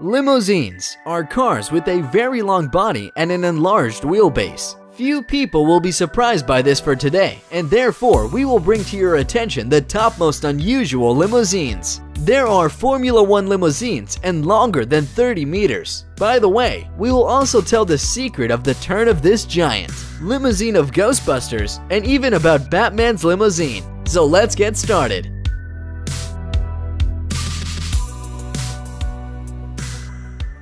Limousines are cars with a very long body and an enlarged wheelbase. Few people will be surprised by this for today, and therefore we will bring to your attention the top most unusual limousines. There are Formula 1 limousines and longer than 30 meters. By the way, we will also tell the secret of the turn of this giant, limousine of Ghostbusters, and even about Batman's limousine. So let's get started.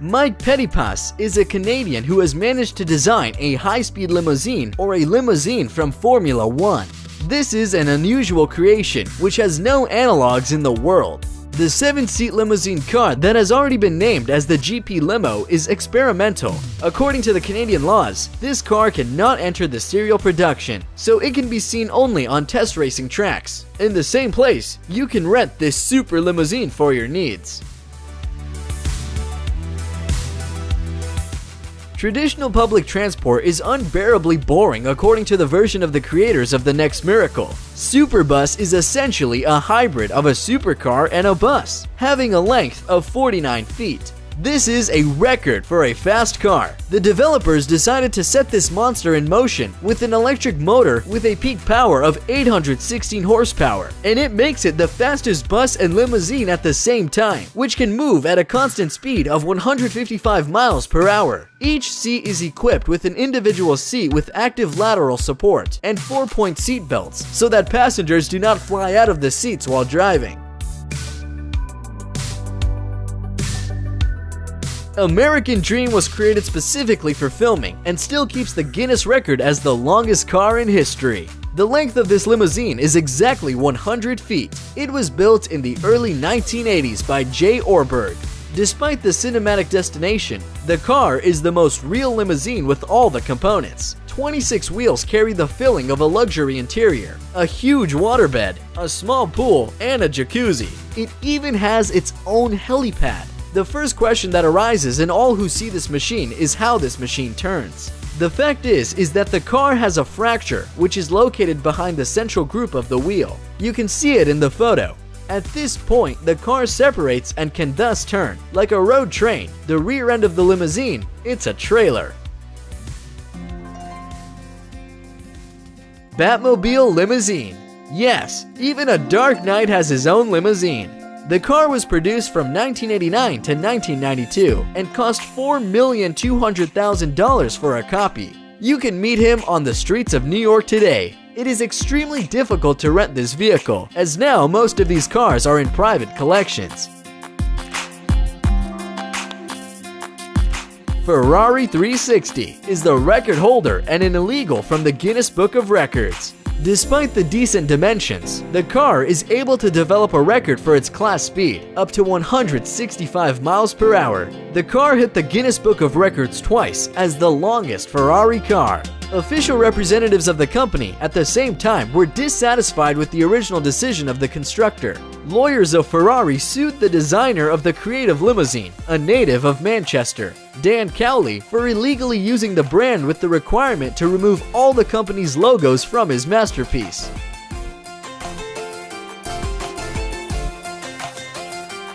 Mike Pettipas is a Canadian who has managed to design a high-speed limousine or a limousine from Formula 1. This is an unusual creation which has no analogs in the world. The 7-seat limousine car that has already been named as the GP Limo is experimental. According to the Canadian laws, this car cannot enter the serial production, so it can be seen only on test racing tracks. In the same place, you can rent this super limousine for your needs. Traditional public transport is unbearably boring according to the version of the creators of The Next Miracle. Superbus is essentially a hybrid of a supercar and a bus, having a length of 49 feet. This is a record for a fast car. The developers decided to set this monster in motion with an electric motor with a peak power of 816 horsepower, and it makes it the fastest bus and limousine at the same time, which can move at a constant speed of 155 miles per hour. Each seat is equipped with an individual seat with active lateral support and 4-point seat belts so that passengers do not fly out of the seats while driving. American Dream was created specifically for filming and still keeps the Guinness record as the longest car in history. The length of this limousine is exactly 100 feet. It was built in the early 1980s by J. Orberg. Despite the cinematic destination, the car is the most real limousine with all the components. 26 wheels carry the filling of a luxury interior, a huge waterbed, a small pool, and a jacuzzi. It even has its own helipad. The first question that arises in all who see this machine is how this machine turns. The fact is that the car has a fracture which is located behind the central group of the wheel. You can see it in the photo. At this point, the car separates and can thus turn. Like a road train, the rear end of the limousine, it's a trailer. Batmobile limousine. Yes, even a Dark Knight has his own limousine. The car was produced from 1989 to 1992 and cost $4,200,000 for a copy. You can meet him on the streets of New York today. It is extremely difficult to rent this vehicle, as now most of these cars are in private collections. Ferrari 360 is the record holder and an illegal from the Guinness Book of Records. Despite the decent dimensions, the car is able to develop a record for its class speed, up to 165 miles per hour. The car hit the Guinness Book of Records twice as the longest Ferrari car. Official representatives of the company at the same time were dissatisfied with the original decision of the constructor. Lawyers of Ferrari sued the designer of the creative limousine, a native of Manchester, Dan Cowley, for illegally using the brand with the requirement to remove all the company's logos from his masterpiece.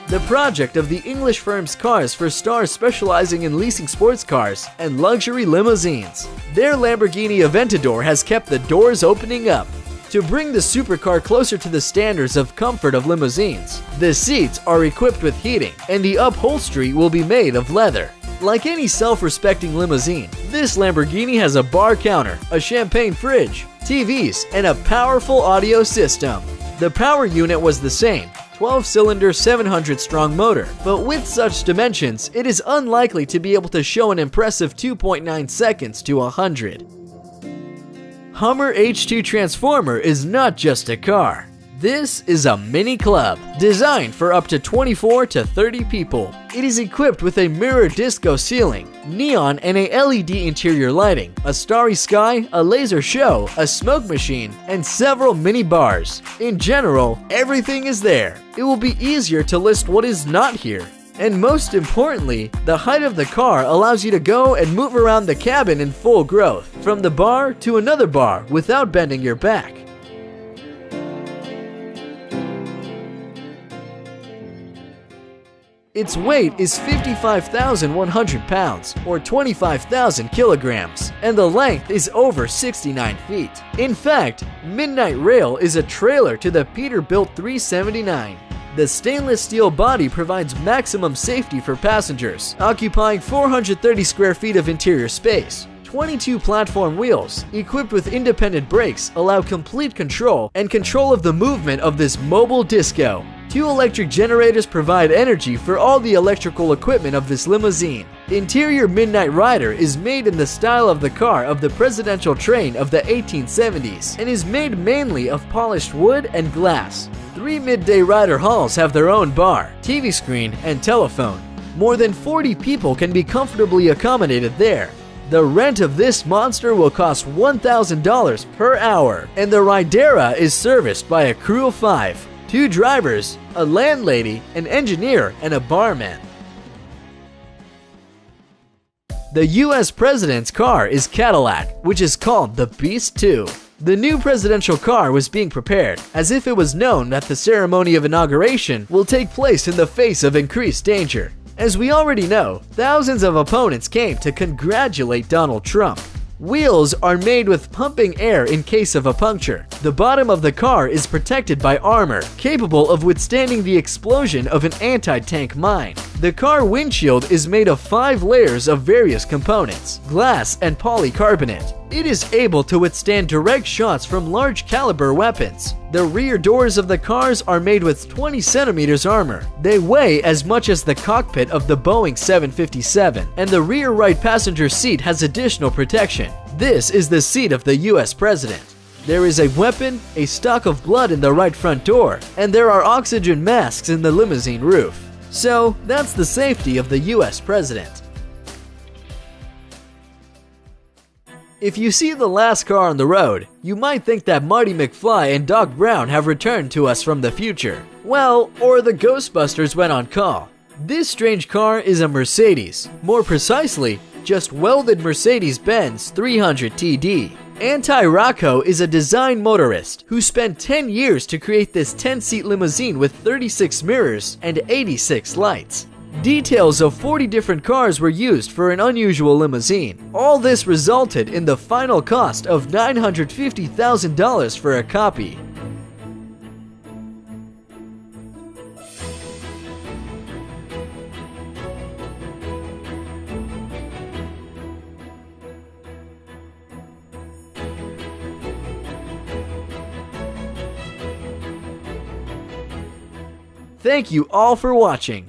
The project of the English firm's Cars for stars specializing in leasing sports cars and luxury limousines. Their Lamborghini Aventador has kept the doors opening up. To bring the supercar closer to the standards of comfort of limousines, the seats are equipped with heating and the upholstery will be made of leather. Like any self-respecting limousine, this Lamborghini has a bar counter, a champagne fridge, TVs, and a powerful audio system. The power unit was the same, 12-cylinder 700-strong motor, but with such dimensions, it is unlikely to be able to show an impressive 2.9 seconds to 100. Hummer H2 Transformer is not just a car. This is a mini club, designed for up to 24 to 30 people. It is equipped with a mirror disco ceiling, neon and a LED interior lighting, a starry sky, a laser show, a smoke machine, and several mini bars. In general, everything is there. It will be easier to list what is not here. And most importantly, the height of the car allows you to go and move around the cabin in full growth, from the bar to another bar without bending your back. Its weight is 55,100 pounds, or 25,000 kilograms, and the length is over 69 feet. In fact, Midnight Rail is a trailer to the Peterbilt 379. The stainless steel body provides maximum safety for passengers, occupying 430 square feet of interior space. 22 platform wheels, equipped with independent brakes, allow complete control of the movement of this mobile disco. 2 electric generators provide energy for all the electrical equipment of this limousine. Interior Midnight Rider is made in the style of the car of the presidential train of the 1870s and is made mainly of polished wood and glass. 3 midday rider halls have their own bar, TV screen, and telephone. More than 40 people can be comfortably accommodated there. The rent of this monster will cost $1,000 per hour, and the Ridera is serviced by a crew of 5, 2 drivers, a landlady, an engineer, and a barman. The US President's car is Cadillac, which is called the Beast 2. The new presidential car was being prepared, as if it was known that the ceremony of inauguration will take place in the face of increased danger. As we already know, thousands of opponents came to congratulate Donald Trump. Wheels are made with pumping air in case of a puncture. The bottom of the car is protected by armor, capable of withstanding the explosion of an anti-tank mine. The car windshield is made of 5 layers of various components, glass and polycarbonate. It is able to withstand direct shots from large caliber weapons. The rear doors of the cars are made with 20 centimeters armor. They weigh as much as the cockpit of the Boeing 757, and the rear right passenger seat has additional protection. This is the seat of the US President. There is a weapon, a stock of blood in the right front door, and there are oxygen masks in the limousine roof. So, that's the safety of the US President. If you see the last car on the road, you might think that Marty McFly and Doc Brown have returned to us from the future. Well, or the Ghostbusters went on call. This strange car is a Mercedes, more precisely, just welded Mercedes-Benz 300 TD. Anti-Rocco is a design motorist who spent 10 years to create this 10-seat limousine with 36 mirrors and 86 lights. Details of 40 different cars were used for an unusual limousine. All this resulted in the final cost of $950,000 for a copy. Thank you all for watching.